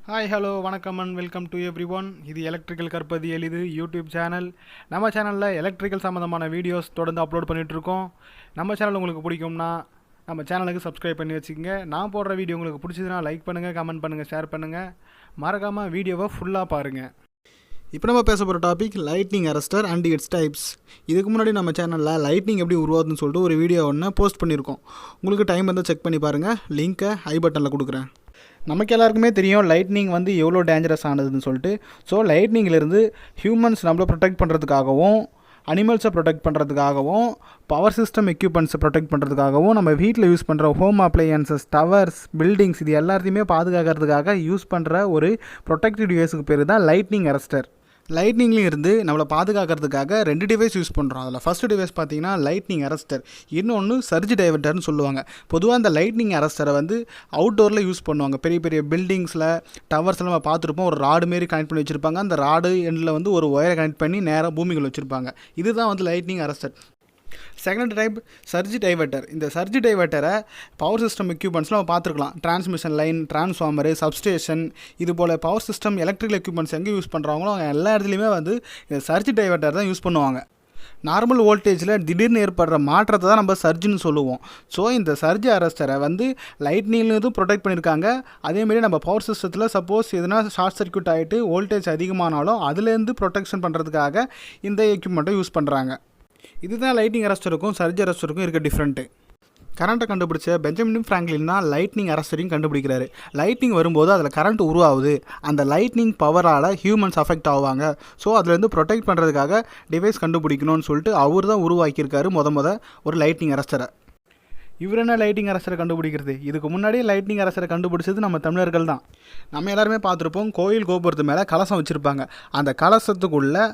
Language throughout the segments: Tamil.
ஹாய் ஹலோ வணக்கம் and welcome to every one. இது எலக்ட்ரிக்கல் கற்பது எளிது யூடியூப் சேனல். நம்ம சேனலில் எலக்ட்ரிக்கல் சம்மந்தமான வீடியோஸ் தொடர்ந்து அப்லோட் பண்ணிகிட்ருக்கோம். நம்ம சேனல் உங்களுக்கு பிடிக்கும்னா நம்ம சேனலுக்கு சப்ஸ்கிரைப் பண்ணி வச்சுக்கோங்க. நான் போடுற வீடியோ உங்களுக்கு பிடிச்சதுன்னா லைக் பண்ணுங்கள், கமெண்ட் பண்ணுங்கள், ஷேர் பண்ணுங்கள். மறக்காமல் வீடியோவை ஃபுல்லாக பாருங்கள். இப்போ நம்ம பேச போகிற topic lightning arrester and it's types. இதுக்கு முன்னாடி நம்ம சேனலில் லைட்னிங் எப்படி உருவாதுன்னு சொல்லிட்டு ஒரு வீடியோ ஒன்று போஸ்ட் பண்ணியிருக்கோம். உங்களுக்கு டைம் இருந்தால் செக் பண்ணி பாருங்கள். லிங்க்கை ஐ பட்டனில் கொடுக்குறேன். நமக்கு எல்லாருக்குமே தெரியும் லைட்னிங் வந்து எவ்வளோ டேஞ்சரஸ் ஆனதுன்னு சொல்லிட்டு. ஸோ லைட்னிங்கிலேருந்து ஹியூமன்ஸ் நம்மளை ப்ரொடெக்ட் பண்ணுறதுக்காகவும், அனிமல்ஸை ப்ரொடெக்ட் பண்ணுறதுக்காகவும், பவர் சிஸ்டம் எக்யூப்மெண்ட்ஸை ப்ரொடெக்ட் பண்ணுறதுக்காகவும், நம்ம வீட்டில் யூஸ் பண்ணுற ஹோம் அப்ளையன்சஸ், டவர்ஸ், பில்டிங்ஸ் இது எல்லாத்தையுமே பாதுகாக்கிறதுக்காக யூஸ் பண்ணுற ஒரு ப்ரொடெக்டிவ் டிவைஸுக்கு பேர் தான் லைட்னிங் அரஸ்டர். லைட்னிங்லேயும் இருந்து நம்மளை பாதுகாக்கிறதுக்காக 2 டிவைஸ் யூஸ் பண்ணுறோம். அதில் ஃபஸ்ட்டு டிவைஸ் பார்த்தீங்கன்னா லைட்னிங் அரஸ்டர், இன்னொன்று சர்ஜ் டைவர்ட்டர்னு சொல்லுவாங்க. பொதுவாக அந்த லைட்னிங் அரஸ்டரை வந்து அவுட்டோரில் யூஸ் பண்ணுவாங்க. பெரிய பெரிய பில்டிங்ஸில், டவர்ஸ்லாம் நம்ம பார்த்துருப்போம். ஒரு ராடு மாரி கனெக்ட் பண்ணி வச்சுருப்பாங்க. அந்த ராடு எண்டில் வந்து ஒரு ஒயரை கனெக்ட் பண்ணி நேராக பூமிக்குள்ள வச்சுருப்பாங்க. இதுதான் வந்து lightning arrester. Second type surge diverter. இந்த சர்ஜ் டைவர்ட்டரை பவர் சிஸ்டம் எக்யூப்மெண்ட்ஸில் நம்ம பார்த்துருக்கலாம். டிரான்ஸ்மிஷன் லைன், டிரான்ஸ்ஃபார்மரு, சப்ஸ்டேஷன், இது போல் பவர் சிஸ்டம் எலக்ட்ரிக்கல் எக்யூப்மெண்ட்ஸ் எங்கே யூஸ் பண்ணுறாங்களோ அவங்க எல்லா இடத்துலையுமே வந்து இந்த சர்ஜ் டைவர்ட்டர் தான் யூஸ் பண்ணுவாங்க. நார்மல் வோல்டேஜில் திடீர்னு ஏற்படுற மாற்றத்தை தான் நம்ம சர்ஜுன்னு சொல்லுவோம். ஸோ இந்த சர்ஜ் அரஸ்டரை வந்து லைட்னிங்லேருந்து ப்ரொடெக்ட் பண்ணியிருக்காங்க. அதேமாரி நம்ம பவர் சிஸ்டத்தில் சப்போஸ் எதுனா ஷார்ட் சர்க்யூட் ஆகிட்டு வோல்டேஜ் அதிகமானாலும் அதுலேருந்து ப்ரொடெக்ஷன் பண்ணுறதுக்காக இந்த எக்யூப்மெண்ட்டை யூஸ் பண்ணுறாங்க. இதுதான் லைட்னிங் அரஸ்டருக்கும் சர்ஜ் அரஸ்டருக்கும் இருக்க டிஃப்ரெண்ட்டு. கரண்ட்டை கண்டுபிடிச்ச பெஞ்சமின் ஃப்ராங்க்லின் தான் லைட்னிங் அரஸ்டரையும் கண்டுபிடிக்கிறாரு. லைட்னிங் வரும்போது அதில் கரண்ட் உருவாகுது. அந்த லைட்னிங் பவரால் ஹியூமன்ஸ் அஃபெக்ட் ஆவாங்க. ஸோ அதுலேருந்து ப்ரொடெக்ட் பண்ணுறதுக்காக டிவைஸ் கண்டுபிடிக்கணும்னு சொல்லிட்டு அவர் தான் உருவாக்கியிருக்காரு ஒரு லைட்னிங் அரஸ்டரை. இவர் என்ன லைட்டிங் அரசரை கண்டுபிடிக்கிறது? இதுக்கு முன்னாடியே லைட்னிங் அரசரை கண்டுபிடிச்சது நம்ம தமிழர்கள் தான். நம்ம எல்லாருமே பார்த்துருப்போம். கோயில் கோபுரத்து மேலே கலசம் வச்சுருப்பாங்க. அந்த கலசத்துக்குள்ளே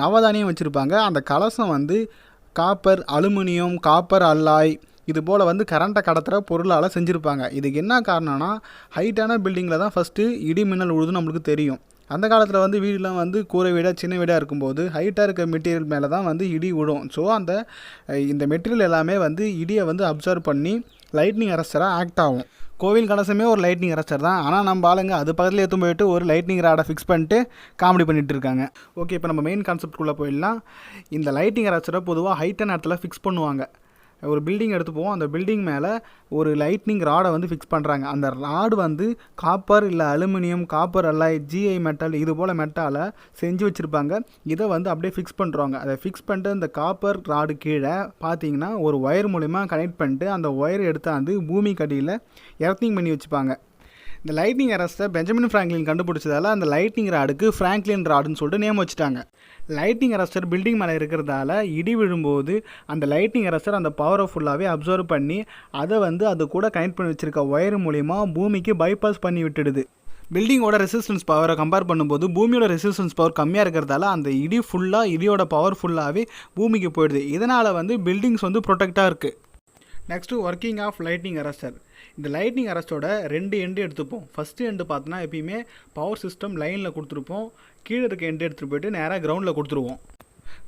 நவதானியம் வச்சுருப்பாங்க. அந்த கலசம் வந்து காப்பர், அலுமினியம், காப்பர் அல்லாய் இது போல் வந்து கரண்ட்டை கடத்துகிற பொருளால் செஞ்சுருப்பாங்க. இதுக்கு என்ன காரணம்னா, ஹைட்டான பில்டிங்கில் தான் ஃபஸ்ட்டு இடி மின்னல் உழுதுன்னு நம்மளுக்கு தெரியும். அந்த காலத்தில் வந்து வீடெலாம் வந்து கூரை வீடாக சின்ன வீடாக இருக்கும்போது ஹைட்டாக இருக்க மெட்டீரியல் மேலே தான் வந்து இடி விடும். ஸோ இந்த மெட்டீரியல் எல்லாமே வந்து இடியை வந்து அப்சர்வ் பண்ணி லைட்னிங் அரஸ்டராக ஆக்ட் ஆகும். கோவில் கலசமே ஒரு லைட்னிங் அரஸ்டர் தான். ஆனால் நம்ம ஆளுங்க அது பக்கத்தில் எடுத்து போயிட்டு ஒரு லைட்னிங் ராடை ஃபிக்ஸ் பண்ணிட்டு காமெடி பண்ணிகிட்டு இருக்காங்க. ஓகே, இப்போ நம்ம மெயின் கான்செப்ட்குள்ளே போயிடலாம். இந்த லைட்னிங் அரஸ்டரை பொதுவாக ஹைட்டான இடத்துல ஃபிக்ஸ் பண்ணுவாங்க. ஒரு பில்டிங் எடுத்துப்போம். அந்த பில்டிங் மேலே ஒரு லைட்னிங் ராடை வந்து ஃபிக்ஸ் பண்ணுறாங்க. அந்த ராடு வந்து காப்பர் இல்லை aluminium, copper alloy, GI metal இது போல் மெட்டாலை செஞ்சு வச்சுருப்பாங்க. இதை வந்து அப்படியே ஃபிக்ஸ் பண்ணுறாங்க. அதை ஃபிக்ஸ் பண்ணிட்டு அந்த காப்பர் ராடு கீழே பார்த்தீங்கன்னா ஒரு ஒயர் மூலிமா கனெக்ட் பண்ணிட்டு அந்த ஒயர் எடுத்தாந்து பூமிக்கு அடியில் எர்த்திங் பண்ணி வச்சுப்பாங்க. இந்த லைட்னிங் அரஸ்டரை பெஞ்சமின் ஃப்ராங்க்லின் கண்டுபிடிச்சதால அந்த லைட்னிங் ராடுக்கு ஃப்ராங்க்லின் ராடுன்னு சொல்லிட்டு நேம் வச்சுட்டாங்க. லைட்னிங் அரஸ்டர் பில்டிங் மேலே இருக்கிறதால இடி விழும்போது அந்த லைட்னிங் அரஸ்டர் அந்த பவரை ஃபுல்லாகவே அப்சர்வ் பண்ணி அதை வந்து அது கூட கனெக்ட் பண்ணி வச்சுருக்க ஒயர் மூலிமா பூமிக்கு பைபாஸ் பண்ணி விட்டுடுது. பில்டிங்கோட ரெசிஸ்டன்ஸ் பவரை கம்பேர் பண்ணும்போது பூமியோட ரெசிஸ்டன்ஸ் பவர் கம்மியாக இருக்கிறதால அந்த இடியோட பவர் ஃபுல்லாகவே பூமிக்கு போயிடுது. இதனால் வந்து பில்டிங்ஸ் வந்து ப்ரொடெக்டாக இருக்குது. Next working of lightning arrester. இந்த லைட்னிங் அரஸ்டரோட 2 எண்டு எடுத்துப்போம். ஃபஸ்ட்டு எண்டு பார்த்தோன்னா எப்பயுமே பவர் சிஸ்டம் லைனில் கொடுத்துருப்போம். கீழே இருக்க எண்டு எடுத்துகிட்டு போய்ட்டு நேராக கிரவுண்டில் கொடுத்துருவோம்.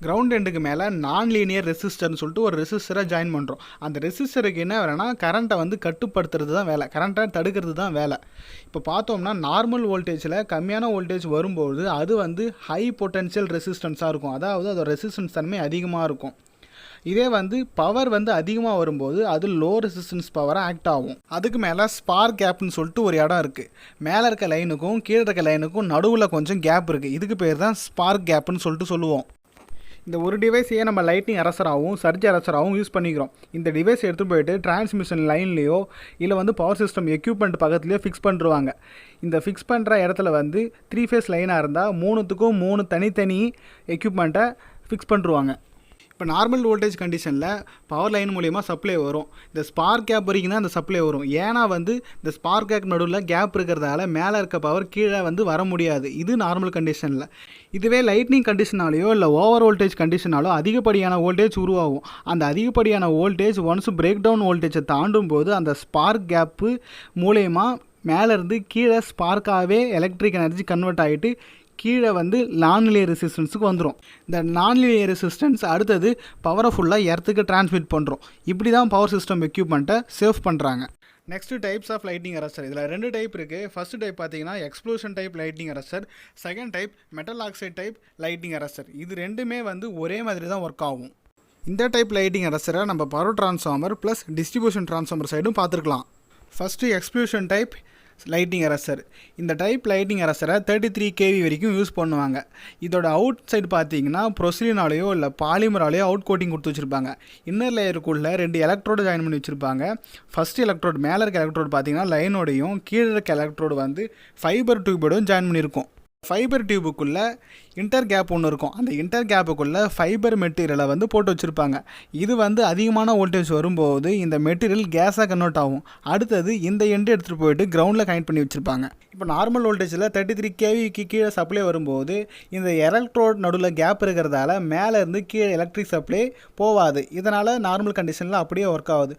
கிரவுண்ட் எண்டுக்கு மேலே நான் லீனியர் ரெசிஸ்டர்னு சொல்லிட்டு ஒரு ரெசிஸ்டரை ஜாயின் பண்ணுறோம். அந்த ரெசிஸ்டருக்கு என்ன வேலைன்னா கரண்ட்டை வந்து கட்டுப்படுத்துறது தான் வேலை, கரண்ட்டை தடுக்கிறது தான் வேலை. இப்போ பார்த்தோம்னா நார்மல் வோல்டேஜில் கம்மியான வோல்டேஜ் வரும்போது அது வந்து ஹை பொட்டன்ஷியல் ரெசிஸ்டன்ஸாக இருக்கும். அதாவது அதோட ரெசிஸ்டன்ஸ் தன்மை அதிகமாக இருக்கும். இதே வந்து பவர் வந்து அதிகமாக வரும்போது அது லோ ரெசிஸ்டன்ஸ் பவராக ஆக்ட் ஆகும். அதுக்கு மேலே ஸ்பார்க் கேப்னு சொல்லிட்டு ஒரு இடம் இருக்குது. மேலே இருக்க லைனுக்கும் கீழே இருக்க லைனுக்கும் நடுவில் கொஞ்சம் கேப் இருக்குது. இதுக்கு பேர் தான் ஸ்பார்க் கேப்னு சொல்லிட்டு சொல்லுவோம். இந்த ஒரு டிவைஸையே நம்ம லைட்னிங் அரஸ்டராகவும் சர்ஜ் அரஸ்டராகவும் யூஸ் பண்ணிக்கிறோம். இந்த டிவைஸ் எடுத்துகிட்டு போயிட்டு டிரான்ஸ்மிஷன் லைன்லேயோ இல்லை வந்து பவர் சிஸ்டம் எக்யூப்மெண்ட் பக்கத்துலேயோ ஃபிக்ஸ் பண்ணிடுவாங்க. இந்த ஃபிக்ஸ் பண்ணுற இடத்துல வந்து 3 ஃபேஸ் லைனாக இருந்தால் 3த்துக்கும் 3 தனித்தனி எக்யூப்மெண்ட்டை ஃபிக்ஸ் பண்ணிடுவாங்க. இப்போ நார்மல் வோல்டேஜ் கண்டிஷனில் பவர் லைன் மூலிமா சப்ளை வரும். இந்த ஸ்பார்க் கேப் வரைக்கும் தான் அந்த சப்ளை வரும். ஏன்னா வந்து இந்த ஸ்பார்க் கேப் நடுவில் கேப் இருக்கிறதால மேலே இருக்க பவர் கீழே வந்து வர முடியாது. இது நார்மல் கண்டிஷனில். இதுவே லைட்னிங் கண்டிஷனாலேயோ இல்லை ஓவர் வோல்டேஜ் கண்டிஷனாலோ அதிகப்படியான வோல்டேஜ் உருவாகும். அந்த அதிகப்படியான வோல்டேஜ் ஒன்ஸ் பிரேக் டவுன் வோல்டேஜை தாண்டும் போது அந்த ஸ்பார்க் கேப்பு மூலயமா மேலேருந்து கீழே ஸ்பார்க்காகவே எலக்ட்ரிக் எனர்ஜி கன்வெர்ட் ஆகிட்டு கீழே வந்து நான்லினியர் ரெசிஸ்டன்ஸுக்கு வந்துடும். இந்த நான்லினியர் ரெசிஸ்டன்ஸ் அடுத்தது பவரை ஃபுல்லாக எர்த்துக்கு டிரான்ஸ்மிட் பண்ணுறோம். இப்படி தான் பவர் சிஸ்டம் எக்யூப்மெண்ட்டை சேவ் பண்ணுறாங்க. Next types of lightning arrester. இதில் 2 டைப் இருக்குது. ஃபர்ஸ்ட் டைப் பார்த்தீங்கன்னா explosion type lightning arrester, second type metal oxide type lightning arrester. இது ரெண்டுமே வந்து ஒரே மாதிரி தான் ஒர்க் ஆகும். இந்த டைப் லைட்டிங் அரஸ்டரை நம்ம power transformer plus distribution transformer சைடும் பார்த்துருக்கலாம். First explosion type lighting arrester. இந்த டைப் லைட்டிங் அரஸ்டரை 33 kV வரைக்கும் யூஸ் பண்ணுவாங்க. இதோட அவுட் சைடு பார்த்தீங்கன்னா ப்ரொசிலினாலேயோ இல்லை பாலிமராலேயோ அவுட் கோட்டிங் கொடுத்து வச்சுருப்பாங்க. இன்னர் லேயருக்குள்ளே 2 எலக்ட்ரோடு ஜாயின் பண்ணி வச்சுருப்பாங்க. ஃபஸ்ட் எலக்ட்ரோடு மேலே இருக்க எலக்ட்ரோடு பார்த்தீங்கன்னா லைனோடையும் கீழே இருக்க எலக்ட்ரோடு வந்து ஃபைபர் டியூபோடையும் ஜாயின் பண்ணியிருக்கும். ஃபைபர் டியூபுக்குள்ளே இன்டர் கேப் ஒன்று இருக்கும். அந்த இன்டர் கேப்புக்குள்ளே ஃபைபர் மெட்டீரியலை வந்து போட்டு வச்சுருப்பாங்க. இது வந்து அதிகமான வோல்டேஜ் வரும்போது இந்த மெட்டீரியல் கேஸாக கன்வெர்ட் ஆகும். அடுத்தது இந்த எண்டு எடுத்துகிட்டு போயிட்டு கிரவுண்டில் கனெக்ட் பண்ணி வச்சுருப்பாங்க. இப்போ நார்மல் வோல்டேஜில் 33 kVக்கு கீழே சப்ளை வரும்போது இந்த எலக்ட்ரோட் நடுவில் கேப் இருக்கிறதால மேலேருந்து கீழே எலக்ட்ரிக் சப்ளை போகாது. இதனால் நார்மல் கண்டிஷனில் அப்படியே ஒர்க் ஆகுது.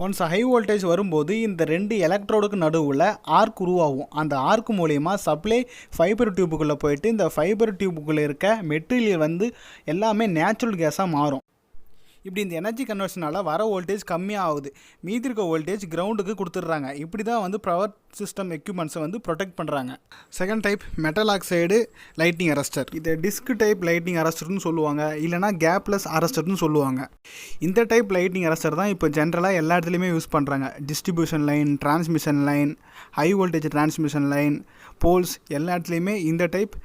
ஒன்ஸ் ஹை வோல்டேஜ் வரும்போது இந்த 2 எலக்ட்ரோடுக்கு நடுவில் ஆர்க் உருவாகும். அந்த ஆர்க் மூலயமா சப்ளை ஃபைபர் டியூபுக்குள்ளே போயிட்டு இந்த ஃபைபர் டியூபுக்குள்ளே இருக்க மெட்டீரியல் வந்து எல்லாமே நேச்சுரல் கேஸாக மாறும். இப்படி இந்த எனர்ஜி கன்வர்ஷனால் வர வோல்டேஜ் கம்மியாகுது. மீதி இருக்க வோல்டேஜ் கிரவுண்டுக்கு கொடுத்துட்றாங்க. இப்படி தான் வந்து பவர் சிஸ்டம் எக்யூப்மெண்ட்ஸை வந்து ப்ரொடெக்ட் பண்ணுறாங்க. Second type metal oxide lightning arrester. இதை டிஸ்க் டைப் லைட்னிங் அரஸ்டர்னு சொல்லுவாங்க, இல்லைனா கேப்லெஸ் அரஸ்டர்னு சொல்லுவாங்க. இந்த டைப் லைட்னிங் அரஸ்டர் தான் இப்போ ஜென்ரலாக எல்லா இடத்துலையுமே யூஸ் பண்ணுறாங்க. Distribution line, transmission line, high voltage transmission line, poles எல்லா இடத்துலையுமே இந்த டைப்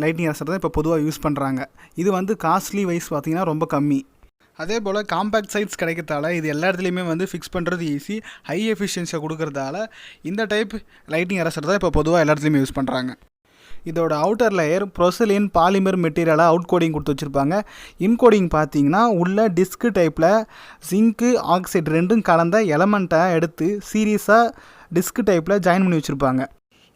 லைட்னிங் அரஸ்டர் தான் இப்போ பொதுவாக யூஸ் பண்ணுறாங்க. இது வந்து காஸ்ட்லி வைஸ் பார்த்திங்கன்னா ரொம்ப கம்மி. அதே போல் காம்பேக்ட் சைட்ஸ் கிடைக்கிறதால இது எல்லா இடத்துலையுமே வந்து ஃபிக்ஸ் பண்ணுறது ஈஸி, ஹை எஃபிஷியன்சியை கொடுக்கறதால இந்த டைப் லைட்டிங் அரஸ்டர் தான் இப்போ பொதுவாக எல்லா இடத்துலையுமே யூஸ் பண்ணுறாங்க. இதோட அவுட்டர் லேயர் ப்ரொசலின் பாலிமர் மெட்டீரியலாக அவுட் கோடிங் கொடுத்து வச்சுருப்பாங்க. இன்கோடிங் பார்த்தீங்கன்னா உள்ள டிஸ்க் டைப்பில் ஜிங்க்கு ஆக்சைடு ரெண்டும் கலந்த எலமெண்ட்டை எடுத்து சீரியஸாக டிஸ்க் டைப்பில் ஜாயின் பண்ணி வச்சுருப்பாங்க.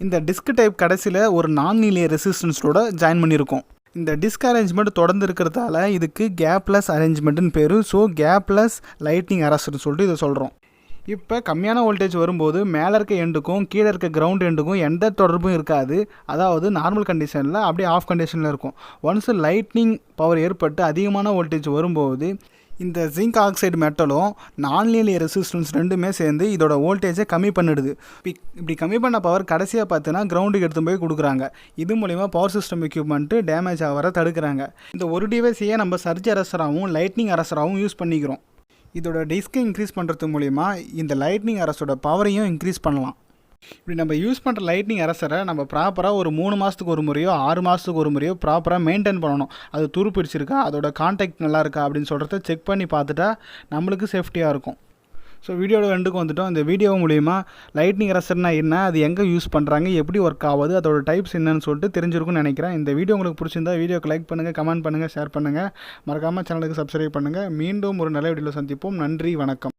இந்த டிஸ்க் டைப் கடைசியில் ஒரு நான் லீனியர் ரெசிஸ்டன்ஸோட ஜாயின் பண்ணியிருக்கோம். இந்த டிஸ்க் அரேஞ்ச்மெண்ட் தொடர்ந்து இருக்கிறதால இதுக்கு கேப்லெஸ் அரேஞ்ச்மெண்ட்டுன்னு பேர். ஸோ கேப்லெஸ் லைட்னிங் அரஸ்டர்னு சொல்லிட்டு இதை சொல்கிறோம். இப்போ கம்மியான வோல்டேஜ் வரும்போது மேலே இருக்க எண்டுக்கும் கீழே இருக்க கிரவுண்ட் எண்டுக்கும் எந்த தொடர்பும் இருக்காது. அதாவது நார்மல் கண்டிஷனில் அப்படியே ஆஃப் கண்டிஷனில் இருக்கும். ஒன்ஸ் லைட்னிங் பவர் ஏற்பட்டு அதிகமான வோல்டேஜ் வரும்போது இந்த ஜிங்க் ஆக்சைடு மெட்டலும் நான்லீனியர் ரெசிஸ்டன்ஸ் ரெண்டுமே சேர்ந்து இதோட வோல்டேஜை கம்மி பண்ணிடுது. இப்படி கம்மி பண்ண பவர் கடைசியாக பார்த்தீங்கன்னா கிரவுண்டுக்கு எடுத்து போய் கொடுக்குறாங்க. இது மூலிமா பவர் சிஸ்டம் எக்யூப்மெண்ட்டு டேமேஜ் ஆகிற தடுக்கிறாங்க. இந்த ஒரு டிவைஸையே நம்ம சர்ஜ் அரஸ்டராகவும் லைட்னிங் அரஸ்டராகவும் யூஸ் பண்ணிக்கிறோம். இதோட டிஸ்கை இன்க்ரீஸ் பண்ணுறது மூலிமா இந்த லைட்னிங் அரஸ்டரோட பவரையும் இன்க்ரீஸ் பண்ணலாம். இப்படி நம்ம யூஸ் பண்ணுற லைட்னிங் அரஸ்டரை நம்ம ப்ராப்பராக ஒரு 3 மாதத்துக்கு ஒரு முறையோ 6 மாதத்துக்கு ஒரு முறையோ ப்ராப்பராக மெயின்டைன் பண்ணணும். அது துரு பிடிச்சிருக்கா, அதோட கான்டாக்ட் நல்லா இருக்கா அப்படின்னு சொல்கிறத செக் பண்ணி பார்த்துட்டா நம்மளுக்கு சேஃப்டியாக இருக்கும். ஸோ வீடியோட எண்டுக்கு வந்துட்டோம். இந்த வீடியோ மூலிமா லைட்னிங் அரஸ்டர்னா என்ன, அது எங்கே யூஸ் பண்ணுறாங்க, எப்படி ஒர்க் ஆகுது, அதோட டைப்ஸ் என்னன்னு சொல்லிட்டு தெரிஞ்சிருக்கும்னு நினைக்கிறேன். இந்த வீடியோ உங்களுக்கு பிடிச்சிருந்தா வீடியோக்கு லைக் பண்ணுங்கள், கமெண்ட் பண்ணுங்கள், ஷேர் பண்ணுங்கள், மறக்காமல் சேனலுக்கு சப்ஸ்கிரைப் பண்ணுங்கள். மீண்டும் ஒரு நல்ல வீடியோவில் சந்திப்போம். நன்றி, வணக்கம்.